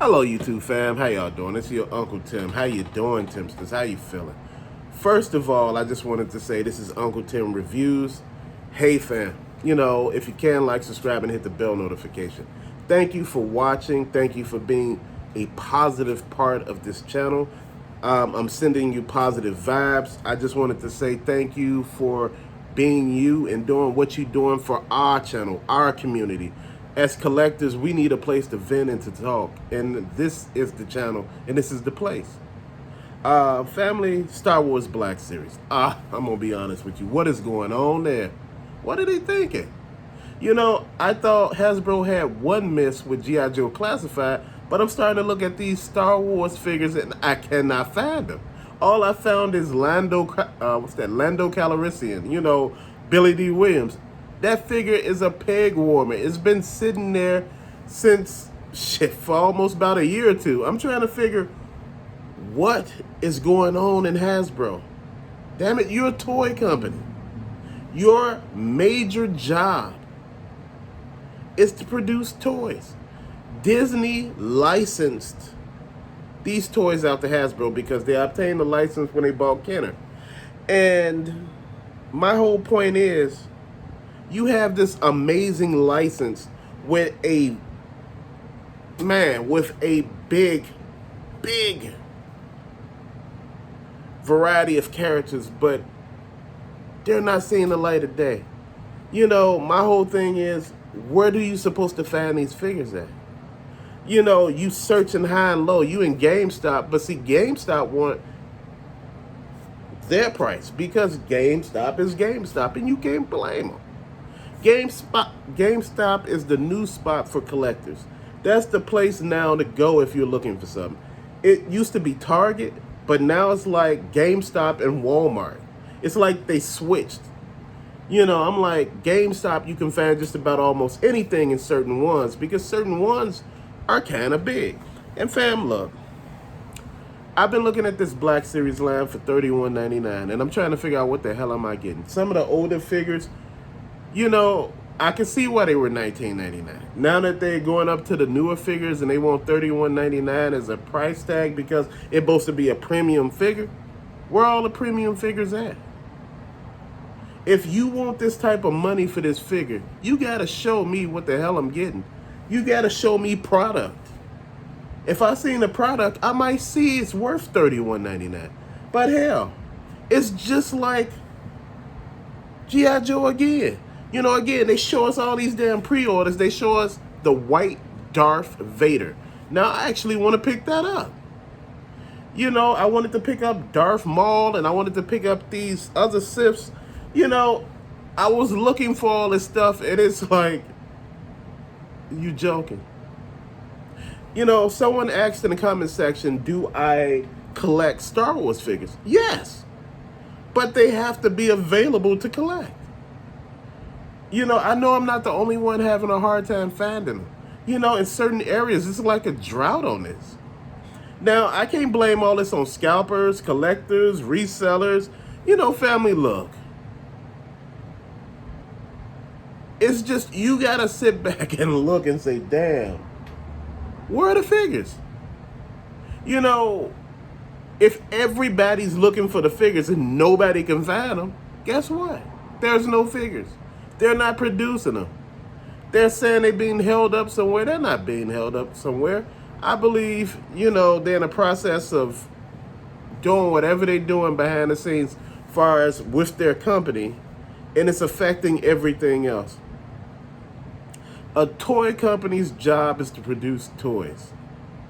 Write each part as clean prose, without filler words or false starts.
Hello, YouTube fam. How y'all doing? It's your Uncle Tim. How you doing, Timsters? How you feeling? First of all, I just wanted to say this is Uncle Tim Reviews. Hey fam, if you can, like, subscribe, and hit the bell notification. Thank you for watching. Thank you for being a positive part of this channel. I'm sending you positive vibes. I just wanted to say thank you for being you and doing what you're doing for our channel, our community. As collectors, we need a place to vent and to talk, and this is the channel, and this is the place. Family, Star Wars Black Series. I'm gonna be honest with you. What is going on there? What are they thinking? I thought Hasbro had one miss with G.I. Joe Classified, but I'm starting to look at these Star Wars figures and I cannot find them. All I found is Lando Calrissian, Billy D. Williams. That figure is a peg warmer. It's been sitting there since, for almost about a year or two. I'm trying to figure what is going on in Hasbro. Damn it, you're a toy company. Your major job is to produce toys. Disney licensed these toys out to Hasbro because they obtained the license when they bought Kenner. And my whole point is, you have this amazing license with a big variety of characters, but they're not seeing the light of day. My whole thing is, where do you supposed to find these figures at? You searching high and low. You in GameStop, but see, GameStop want their price because GameStop is GameStop, and you can't blame them. GameStop is the new spot for collectors. That's the place now to go if you're looking for something. It used to be Target, but now it's like GameStop and Walmart. It's like they switched. I'm like, GameStop, you can find just about almost anything in certain ones because certain ones are kind of big. And fam, look, I've been looking at this Black Series line for $31.99, and I'm trying to figure out what the hell am I getting. Some of the older figures, I can see why they were $19.99. Now that they're going up to the newer figures and they want $31.99 as a price tag because it's supposed to be a premium figure, where are all the premium figures at? If you want this type of money for this figure, you got to show me what the hell I'm getting. You got to show me product. If I seen the product, I might see it's worth $31.99. But hell, it's just like G.I. Joe again. Again, they show us all these damn pre-orders. They show us the white Darth Vader. Now, I actually want to pick that up. I wanted to pick up Darth Maul, and I wanted to pick up these other Siths. I was looking for all this stuff, and it's like, you joking. Someone asked in the comment section, do I collect Star Wars figures? Yes. But they have to be available to collect. I know I'm not the only one having a hard time finding them. In certain areas, it's like a drought on this. Now, I can't blame all this on scalpers, collectors, resellers. Family, look. It's just, you gotta sit back and look and say, damn, where are the figures? If everybody's looking for the figures and nobody can find them, guess what? There's no figures. They're not producing them. They're saying they're being held up somewhere. They're not being held up somewhere. I believe, they're in the process of doing whatever they're doing behind the scenes as far as with their company, and it's affecting everything else. A toy company's job is to produce toys.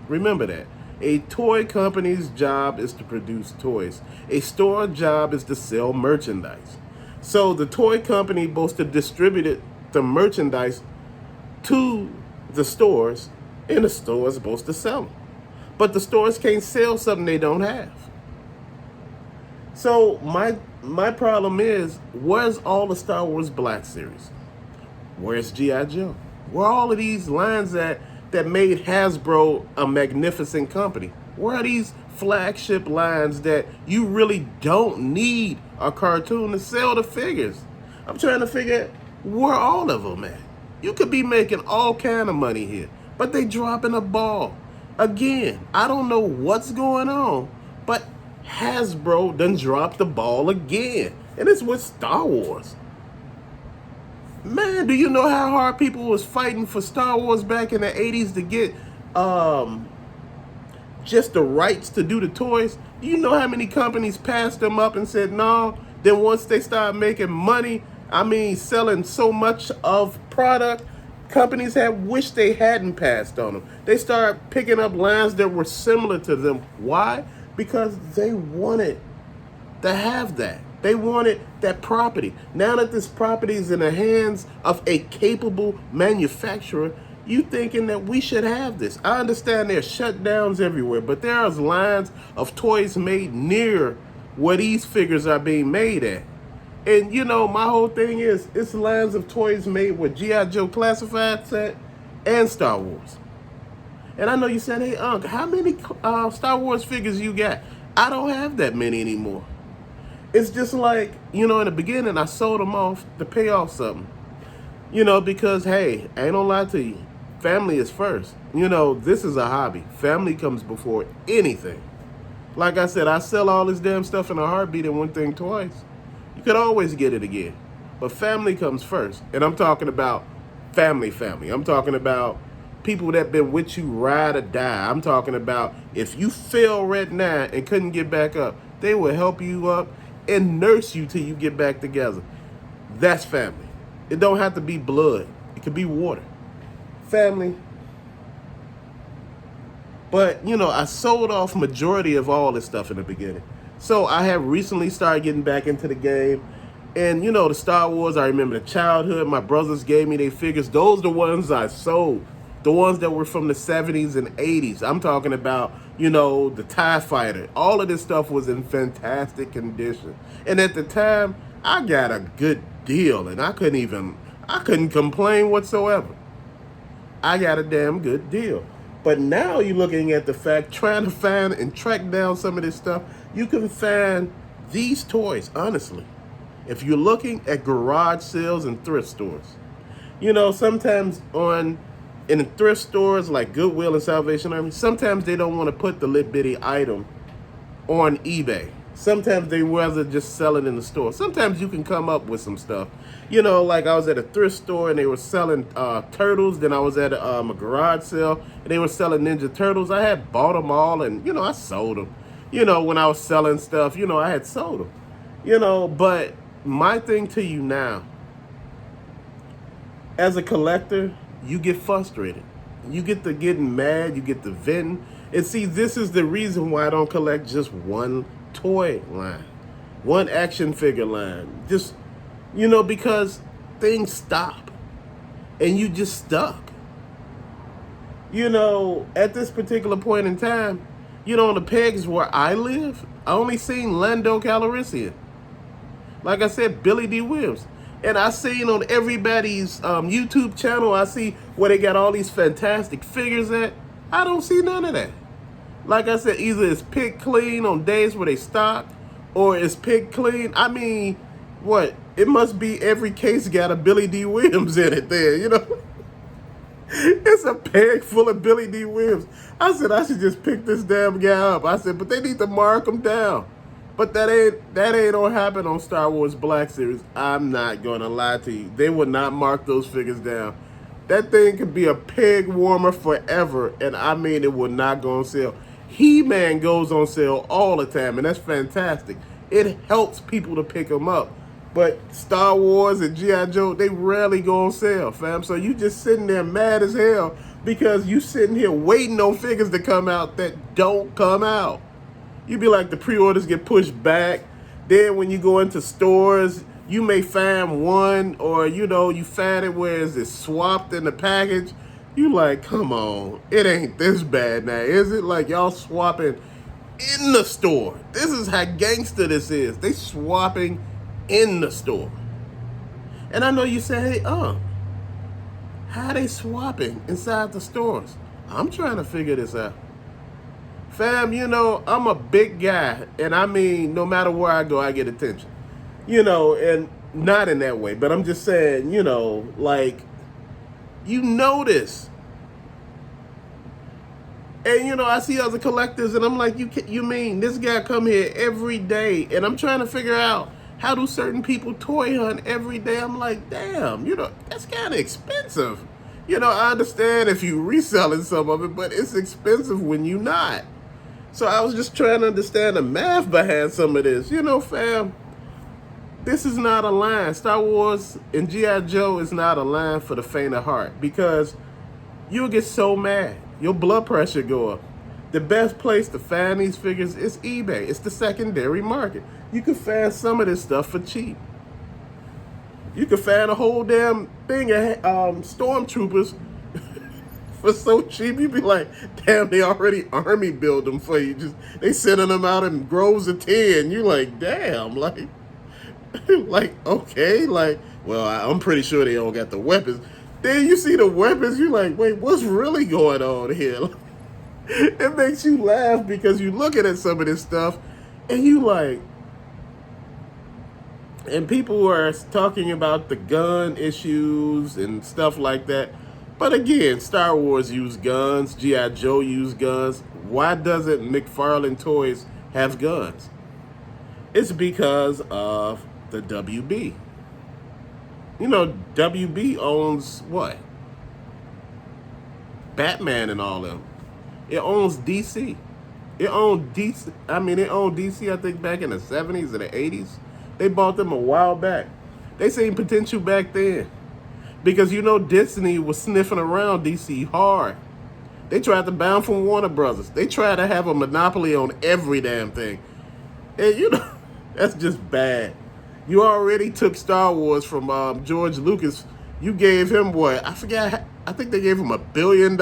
Remember that. A toy company's job is to produce toys. A store job is to sell merchandise. So the toy company supposed to distribute the merchandise to the stores, and the stores supposed to sell them. But the stores can't sell something they don't have. So my problem is, where's all the Star Wars Black Series? Where's G.I. Joe? Where are all of these lines that made Hasbro a magnificent company? Where are these flagship lines that you really don't need a cartoon to sell the figures? I'm trying to figure out where all of them at. You could be making all kind of money here, but they dropping a ball. Again, I don't know what's going on, but Hasbro done dropped the ball again. And it's with Star Wars. Man, do you know how hard people was fighting for Star Wars back in the 80s to get just the rights to do the toys? Do you know how many companies passed them up and said no? Then once they started making money, I mean selling so much of product, companies had wished they hadn't passed on them. They started picking up lines that were similar to them. Why? Because they wanted to have that. They wanted that property. Now that this property is in the hands of a capable manufacturer, you thinking that we should have this. I understand there's shutdowns everywhere, but there are lines of toys made near where these figures are being made at. And you know, my whole thing is, it's lines of toys made with G.I. Joe Classified set and Star Wars. And I know you said, hey, Unc, how many Star Wars figures you got? I don't have that many anymore. It's just like, you know, in the beginning, I sold them off to pay off something. You know, because, hey, I ain't gonna lie to you. Family is first. You know, this is a hobby. Family comes before anything. Like I said, I sell all this damn stuff in a heartbeat and one thing twice. You could always get it again. But family comes first. And I'm talking about family. I'm talking about people that been with you ride or die. I'm talking about if you fell right now and couldn't get back up, they will help you up and nurse you till you get back together. That's family. It don't have to be blood. It could be water. Family. But, you know, I sold off majority of all this stuff in the beginning. So I have recently started getting back into the game. And, you know, the Star Wars, I remember the childhood. My brothers gave me their figures. Those are the ones I sold. The ones that were from the 70s and 80s. I'm talking about, you know, the TIE Fighter. All of this stuff was in fantastic condition. And at the time, I got a good deal. And I couldn't complain whatsoever. I got a damn good deal. But now you're looking at the fact, trying to find and track down some of this stuff. You can find these toys, honestly, if you're looking at garage sales and thrift stores. You know, sometimes in thrift stores like Goodwill and Salvation Army, sometimes they don't want to put the little bitty item on eBay. Sometimes they rather just sell it in the store. Sometimes you can come up with some stuff. You know, like I was at a thrift store and they were selling turtles. Then I was at a garage sale and they were selling Ninja Turtles. I had bought them all and, you know, I sold them. You know, when I was selling stuff, you know, I had sold them. You know, but my thing to you now, as a collector, you get frustrated. You get to getting mad. You get to venting. And see, this is the reason why I don't collect just one toy line, one action figure line. Just, you know, because things stop and you just stuck. You know, at this particular point in time, you know, on the pegs where I live, I only seen Lando Calrissian. Like I said, Billy D. Williams. And I seen on everybody's YouTube channel, I see where they got all these fantastic figures at. I don't see none of that. Like I said, either it's picked clean on days where they stock, or it's picked clean. I mean, what? It must be every case got a Billy D. Williams in it there, you know? It's a peg full of Billy D. Williams. I said, I should just pick this damn guy up. I said, but they need to mark him down. But that ain't gonna happen on Star Wars Black Series. I'm not gonna lie to you. They would not mark those figures down. That thing could be a peg warmer forever, and I mean it would not go on sale. He-Man goes on sale all the time, and that's fantastic. It helps people to pick them up. But Star Wars and G.I. Joe, they rarely go on sale, fam. So you just sitting there mad as hell because you sitting here waiting on figures to come out that don't come out. You be like, the pre-orders get pushed back. Then when you go into stores, you may find one, or, you know, you find it where it's swapped in the package. You like, come on, it ain't this bad now, is it? Like, y'all swapping in the store. This is how gangster this is. They swapping in the store. And I know you say, hey, how they swapping inside the stores? I'm trying to figure this out. Fam, you know, I'm a big guy, and I mean, no matter where I go, I get attention. You know, and not in that way, but I'm just saying, you know, like, you notice And you know, I see other collectors, and I'm like, you mean this guy come here every day? And I'm trying to figure out how do certain people toy hunt every day. I'm like, damn, you know, that's kind of expensive. You know, I understand if you reselling some of it, but it's expensive when you not. So I was just trying to understand the math behind some of this. You know, fam, this is not a line. Star Wars and G.I. Joe is not a line for the faint of heart, because you'll get so mad. Your blood pressure go up. The best place to find these figures is eBay. It's the secondary market. You can find some of this stuff for cheap. You can find a whole damn thing of stormtroopers for so cheap. You'd be like, damn, they already army build them for you. Just they sending them out in groves of 10. You like, damn, like, like, okay, like, well, I'm pretty sure they don't got the weapons. Then you see the weapons, you're like, wait, what's really going on here? It makes you laugh because you looking at some of this stuff and you like, and people are talking about the gun issues and stuff like that. But again, Star Wars used guns, G.I. Joe used guns. Why doesn't McFarlane Toys have guns? It's because of the WB. You know, WB owns what? Batman and all them. It owns DC. It owned DC. I mean, it owned DC, I think, back in the 70s or the 80s. They bought them a while back. They seen potential back then. Because, you know, Disney was sniffing around DC hard. They tried to ban from Warner Brothers. They tried to have a monopoly on every damn thing. And, you know, that's just bad. You already took Star Wars from George Lucas. You gave him what? I forgot. I think they gave him $1 billion.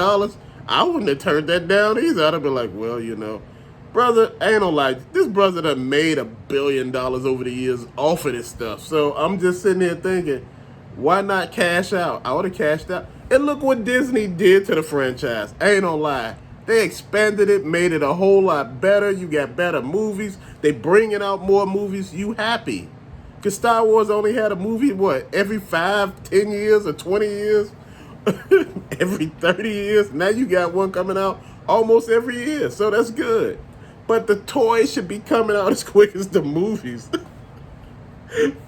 I wouldn't have turned that down either. I'd have been like, well, you know, brother, I ain't no lie. This brother done made $1 billion over the years off of this stuff. So I'm just sitting here thinking, why not cash out? I would have cashed out. And look what Disney did to the franchise. I ain't no lie. They expanded it, made it a whole lot better. You got better movies. They bringing out more movies. You happy? Because Star Wars only had a movie, what, every 5, 10 years or 20 years? Every 30 years? Now you got one coming out almost every year. So that's good. But the toys should be coming out as quick as the movies.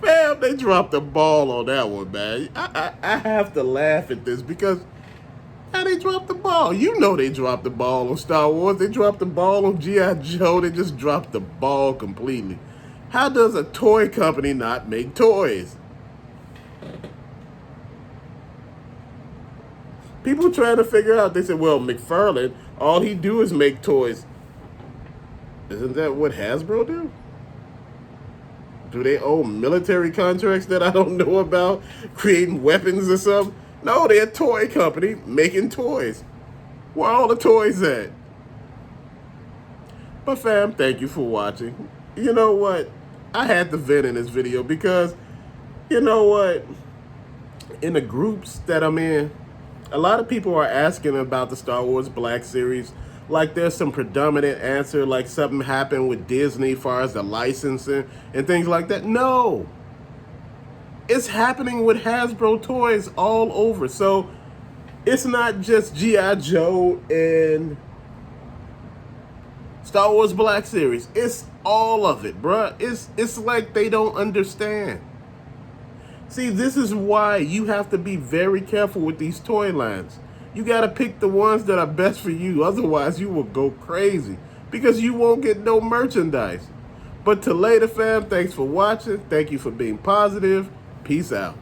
Fam, they dropped the ball on that one, man. I have to laugh at this because how they dropped the ball? You know they dropped the ball on Star Wars. They dropped the ball on G.I. Joe. They just dropped the ball completely. How does a toy company not make toys? People trying to figure out, they said, well, McFarlane, all he do is make toys. Isn't that what Hasbro do? Do they own military contracts that I don't know about, creating weapons or something? No, they're a toy company making toys. Where all the toys at? But fam, thank you for watching. You know what? I had to vent in this video because, you know what? In the groups that I'm in, a lot of people are asking about the Star Wars Black Series. Like there's some predominant answer, like something happened with Disney as far as the licensing and things like that. No. It's happening with Hasbro toys all over. So it's not just G.I. Joe and Star Wars Black Series. It's all of it, bruh. It's like they don't understand. See, this is why you have to be very careful with these toy lines. You got to pick the ones that are best for you. Otherwise, you will go crazy because you won't get no merchandise. But to later, fam, thanks for watching. Thank you for being positive. Peace out.